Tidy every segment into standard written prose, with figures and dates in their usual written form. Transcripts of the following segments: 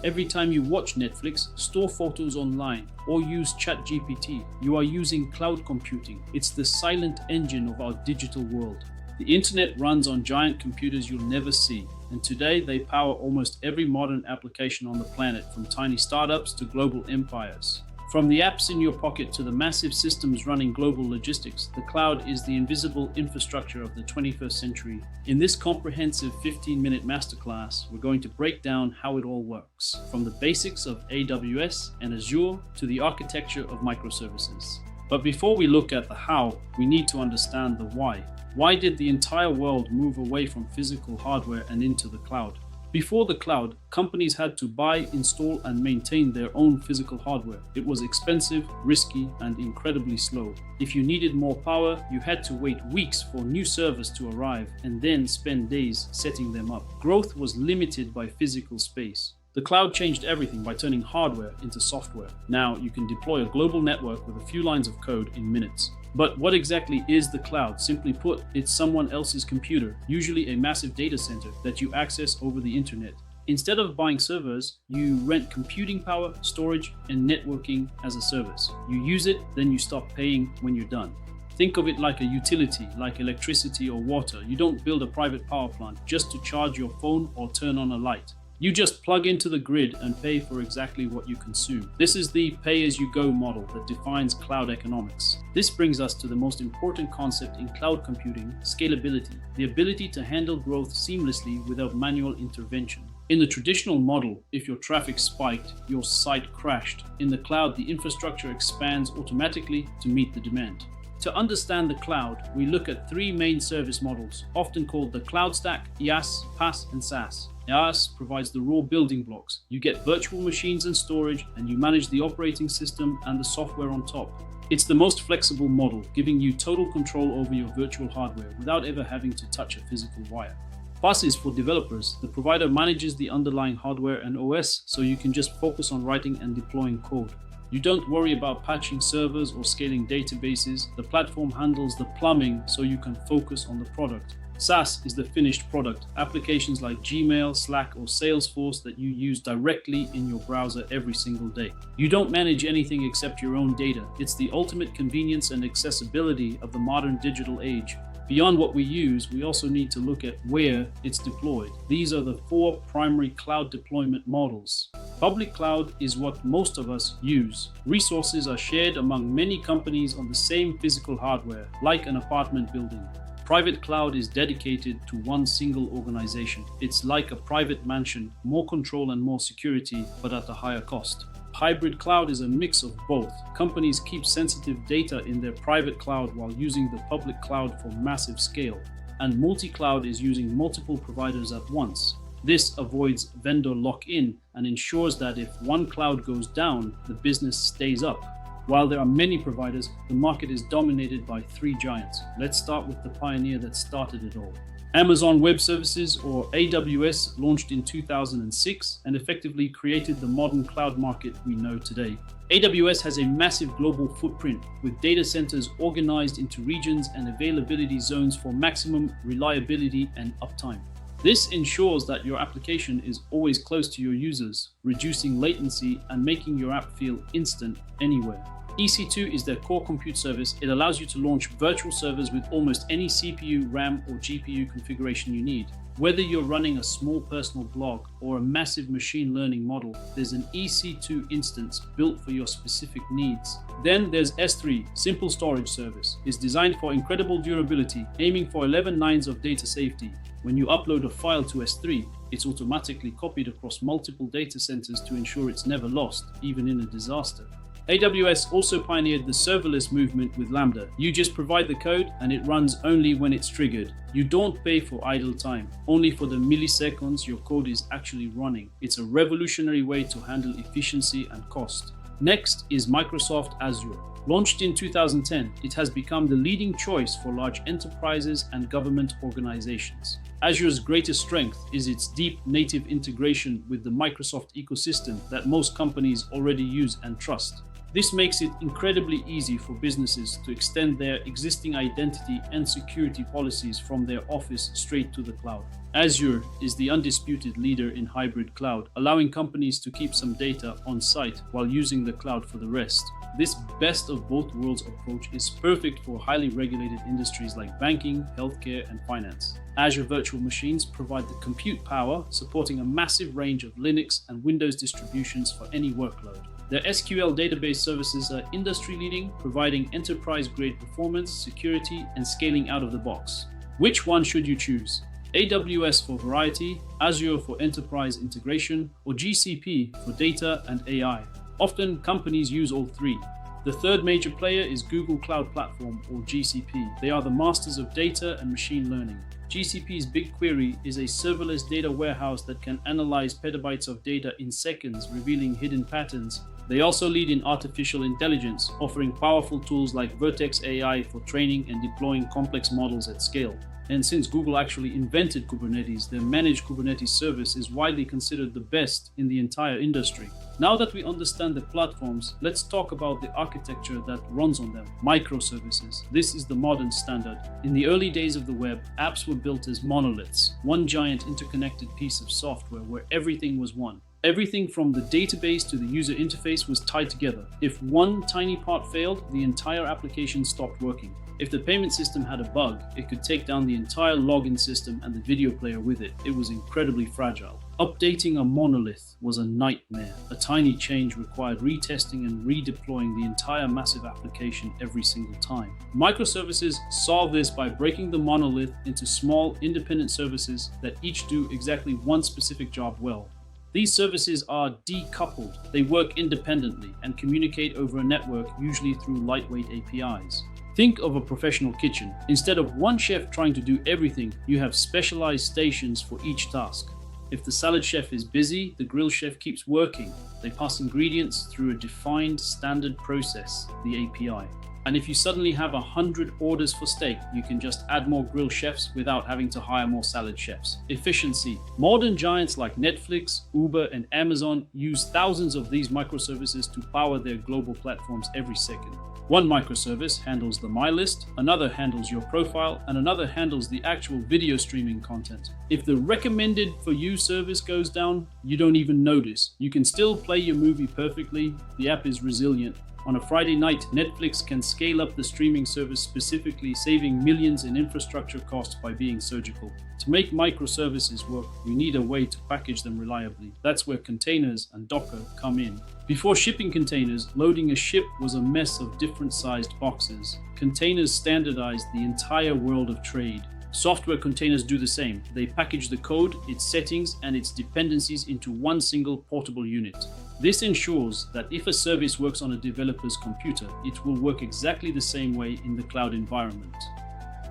Every time you watch Netflix, store photos online, or use ChatGPT, you are using cloud computing. It's the silent engine of our digital world. The internet runs on giant computers you'll never see, and today they power almost every modern application on the planet, from tiny startups to global empires. From the apps in your pocket to the massive systems running global logistics, the cloud is the invisible infrastructure of the 21st century. In this comprehensive 15-minute masterclass, we're going to break down how it all works, from the basics of AWS and Azure to the architecture of microservices. But before we look at the how, we need to understand the why. Why did the entire world move away from physical hardware and into the cloud? Before the cloud, companies had to buy, install, and maintain their own physical hardware. It was expensive, risky, and incredibly slow. If you needed more power, you had to wait weeks for new servers to arrive and then spend days setting them up. Growth was limited by physical space. The cloud changed everything by turning hardware into software. Now you can deploy a global network with a few lines of code in minutes. But what exactly is the cloud? Simply put, it's someone else's computer, usually a massive data center that you access over the internet. Instead of buying servers, you rent computing power, storage, and networking as a service. You use it, then you stop paying when you're done. Think of it like a utility, like electricity or water. You don't build a private power plant just to charge your phone or turn on a light. You just plug into the grid and pay for exactly what you consume. This is the pay-as-you-go model that defines cloud economics. This brings us to the most important concept in cloud computing: scalability, the ability to handle growth seamlessly without manual intervention. In the traditional model, if your traffic spiked, your site crashed. In the cloud, the infrastructure expands automatically to meet the demand. To understand the cloud, we look at three main service models, often called the cloud stack: IaaS, PaaS, and SaaS. IaaS provides the raw building blocks. You get virtual machines and storage, and you manage the operating system and the software on top. It's the most flexible model, giving you total control over your virtual hardware without ever having to touch a physical wire. PaaS is for developers. The provider manages the underlying hardware and OS, so you can just focus on writing and deploying code. You don't worry about patching servers or scaling databases. The platform handles the plumbing, so you can focus on the product. SaaS is the finished product, applications like Gmail, Slack, or Salesforce that you use directly in your browser every single day. You don't manage anything except your own data. It's the ultimate convenience and accessibility of the modern digital age. Beyond what we use, we also need to look at where it's deployed. These are the four primary cloud deployment models. Public cloud is what most of us use. Resources are shared among many companies on the same physical hardware, like an apartment building. Private cloud is dedicated to one single organization. It's like a private mansion, more control and more security, but at a higher cost. Hybrid cloud is a mix of both. Companies keep sensitive data in their private cloud while using the public cloud for massive scale. And multi-cloud is using multiple providers at once. This avoids vendor lock-in and ensures that if one cloud goes down, the business stays up. While there are many providers, the market is dominated by three giants. Let's start with the pioneer that started it all. Amazon Web Services, or AWS, launched in 2006 and effectively created the modern cloud market we know today. AWS has a massive global footprint, with data centers organized into regions and availability zones for maximum reliability and uptime. This ensures that your application is always close to your users, reducing latency and making your app feel instant anywhere. EC2 is their core compute service. It allows you to launch virtual servers with almost any CPU, RAM, or GPU configuration you need. Whether you're running a small personal blog or a massive machine learning model, there's an EC2 instance built for your specific needs. Then there's S3, Simple Storage Service. It's designed for incredible durability, aiming for 11 nines of data safety. When you upload a file to S3, it's automatically copied across multiple data centers to ensure it's never lost, even in a disaster. AWS also pioneered the serverless movement with Lambda. You just provide the code and it runs only when it's triggered. You don't pay for idle time, only for the milliseconds your code is actually running. It's a revolutionary way to handle efficiency and cost. Next is Microsoft Azure. Launched in 2010, it has become the leading choice for large enterprises and government organizations. Azure's greatest strength is its deep native integration with the Microsoft ecosystem that most companies already use and trust. This makes it incredibly easy for businesses to extend their existing identity and security policies from their office straight to the cloud. Azure is the undisputed leader in hybrid cloud, allowing companies to keep some data on site while using the cloud for the rest. This best of both worlds approach is perfect for highly regulated industries like banking, healthcare, and finance. Azure virtual machines provide the compute power, supporting a massive range of Linux and Windows distributions for any workload. Their SQL database services are industry-leading, providing enterprise-grade performance, security, and scaling out of the box. Which one should you choose? AWS for variety, Azure for enterprise integration, or GCP for data and AI? Often, companies use all three. The third major player is Google Cloud Platform, or GCP. They are the masters of data and machine learning. GCP's BigQuery is a serverless data warehouse that can analyze petabytes of data in seconds, revealing hidden patterns. They also lead in artificial intelligence, offering powerful tools like Vertex AI for training and deploying complex models at scale. And since Google actually invented Kubernetes, their managed Kubernetes service is widely considered the best in the entire industry. Now that we understand the platforms, let's talk about the architecture that runs on them. Microservices. This is the modern standard. In the early days of the web, apps were built as monoliths, one giant interconnected piece of software where everything was one. Everything from the database to the user interface was tied together. If one tiny part failed, the entire application stopped working. If the payment system had a bug, it could take down the entire login system and the video player with it. It was incredibly fragile. Updating a monolith was a nightmare. A tiny change required retesting and redeploying the entire massive application every single time. Microservices solve this by breaking the monolith into small, independent services that each do exactly one specific job well. These services are decoupled. They work independently and communicate over a network, usually through lightweight APIs. Think of a professional kitchen. Instead of one chef trying to do everything, you have specialized stations for each task. If the salad chef is busy, the grill chef keeps working. They pass ingredients through a defined standard process, the API. And if you suddenly have 100 orders for steak, you can just add more grill chefs without having to hire more salad chefs. Efficiency. Modern giants like Netflix, Uber, and Amazon use thousands of these microservices to power their global platforms every second. One microservice handles the My List, another handles your profile, and another handles the actual video streaming content. If the recommended for you service goes down, you don't even notice. You can still play your movie perfectly. The app is resilient. On a Friday night, Netflix can scale up the streaming service specifically, saving millions in infrastructure costs by being surgical. To make microservices work, we need a way to package them reliably. That's where containers and Docker come in. Before shipping containers, loading a ship was a mess of different sized boxes. Containers standardized the entire world of trade. Software containers do the same. They package the code, its settings, and its dependencies into one single portable unit. This ensures that if a service works on a developer's computer, it will work exactly the same way in the cloud environment.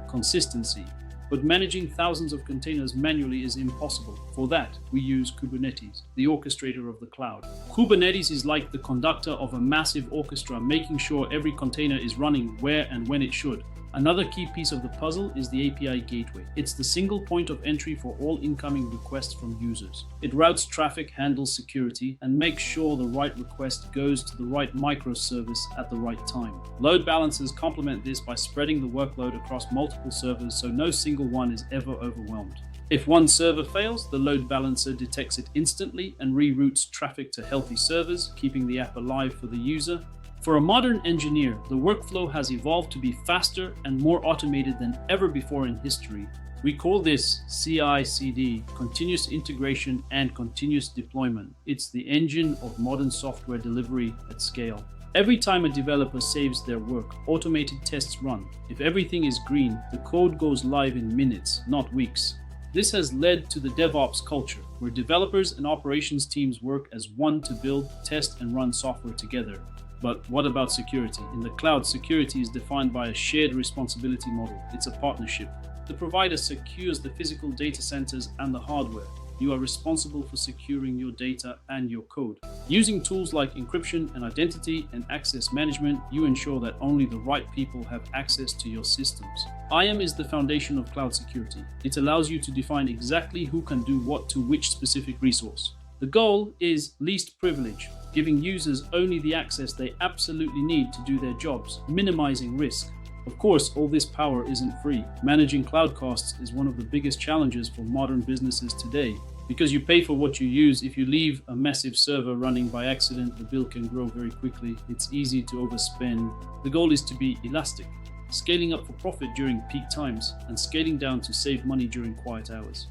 Consistency. But managing thousands of containers manually is impossible. For that, we use Kubernetes, the orchestrator of the cloud. Kubernetes is like the conductor of a massive orchestra, making sure every container is running where and when it should. Another key piece of the puzzle is the API gateway. It's the single point of entry for all incoming requests from users. It routes traffic, handles security, and makes sure the right request goes to the right microservice at the right time. Load balancers complement this by spreading the workload across multiple servers so no single one is ever overwhelmed. If one server fails, the load balancer detects it instantly and reroutes traffic to healthy servers, keeping the app alive for the user. For a modern engineer, the workflow has evolved to be faster and more automated than ever before in history. We call this CI/CD, continuous integration and continuous deployment. It's the engine of modern software delivery at scale. Every time a developer saves their work, automated tests run. If everything is green, the code goes live in minutes, not weeks. This has led to the DevOps culture, where developers and operations teams work as one to build, test, and run software together. But what about security? In the cloud, security is defined by a shared responsibility model. It's a partnership. The provider secures the physical data centers and the hardware. You are responsible for securing your data and your code. Using tools like encryption and identity and access management, you ensure that only the right people have access to your systems. IAM is the foundation of cloud security. It allows you to define exactly who can do what to which specific resource. The goal is least privilege, giving users only the access they absolutely need to do their jobs, minimizing risk. Of course, all this power isn't free. Managing cloud costs is one of the biggest challenges for modern businesses today. Because you pay for what you use, if you leave a massive server running by accident, the bill can grow very quickly. It's easy to overspend. The goal is to be elastic, scaling up for profit during peak times and scaling down to save money during quiet hours.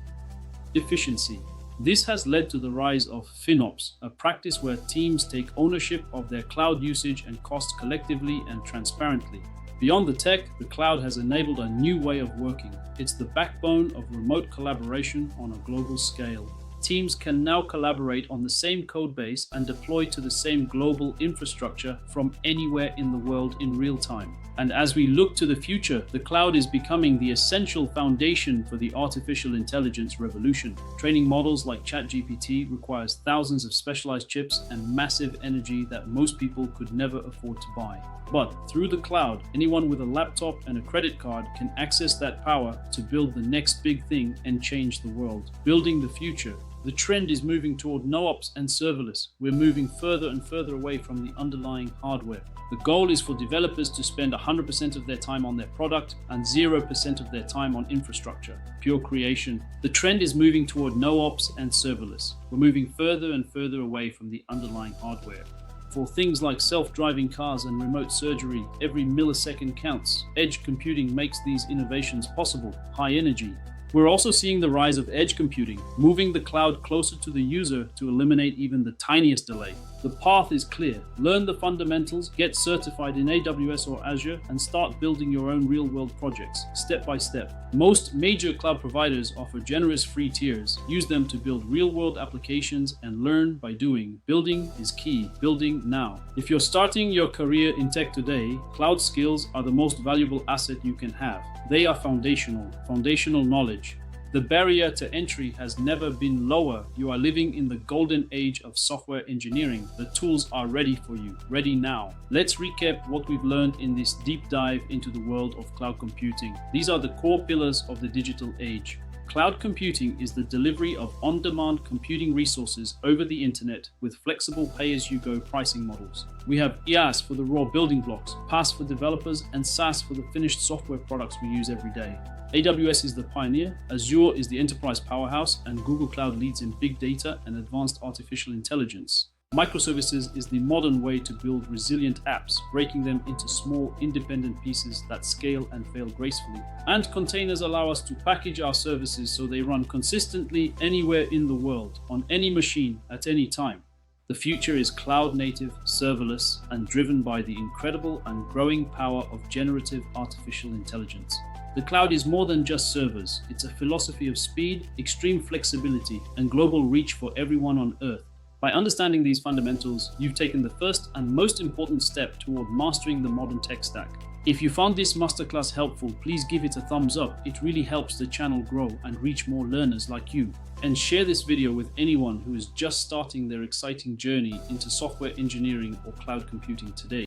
Efficiency. This has led to the rise of FinOps, a practice where teams take ownership of their cloud usage and costs collectively and transparently. Beyond the tech, the cloud has enabled a new way of working. It's the backbone of remote collaboration on a global scale. Teams can now collaborate on the same code base and deploy to the same global infrastructure from anywhere in the world in real time. And as we look to the future, the cloud is becoming the essential foundation for the artificial intelligence revolution. Training models like ChatGPT requires thousands of specialized chips and massive energy that most people could never afford to buy. But through the cloud, anyone with a laptop and a credit card can access that power to build the next big thing and change the world. Building the future. The trend is moving toward no-ops and serverless. We're moving further and further away from the underlying hardware. The goal is for developers to spend 100% of their time on their product and 0% of their time on infrastructure, pure creation. The trend is moving toward no-ops and serverless. We're moving further and further away from the underlying hardware. For things like self-driving cars and remote surgery, every millisecond counts. Edge computing makes these innovations possible. High energy. We're also seeing the rise of edge computing, moving the cloud closer to the user to eliminate even the tiniest delay. The path is clear. Learn the fundamentals, get certified in AWS or Azure, and start building your own real-world projects, step by step. Most major cloud providers offer generous free tiers. Use them to build real-world applications and learn by doing. Building is key. Building now. If you're starting your career in tech today, cloud skills are the most valuable asset you can have. They are foundational knowledge. The barrier to entry has never been lower. You are living in the golden age of software engineering. The tools are ready for you, ready now. Let's recap what we've learned in this deep dive into the world of cloud computing. These are the core pillars of the digital age. Cloud computing is the delivery of on-demand computing resources over the internet with flexible pay-as-you-go pricing models. We have IaaS for the raw building blocks, PaaS for developers, and SaaS for the finished software products we use every day. AWS is the pioneer, Azure is the enterprise powerhouse, and Google Cloud leads in big data and advanced artificial intelligence. Microservices is the modern way to build resilient apps, breaking them into small, independent pieces that scale and fail gracefully. And containers allow us to package our services so they run consistently anywhere in the world, on any machine, at any time. The future is cloud-native, serverless, and driven by the incredible and growing power of generative artificial intelligence. The cloud is more than just servers. It's a philosophy of speed, extreme flexibility, and global reach for everyone on Earth. By understanding these fundamentals, you've taken the first and most important step toward mastering the modern tech stack. If you found this masterclass helpful, please give it a thumbs up. It really helps the channel grow and reach more learners like you. And share this video with anyone who is just starting their exciting journey into software engineering or cloud computing today.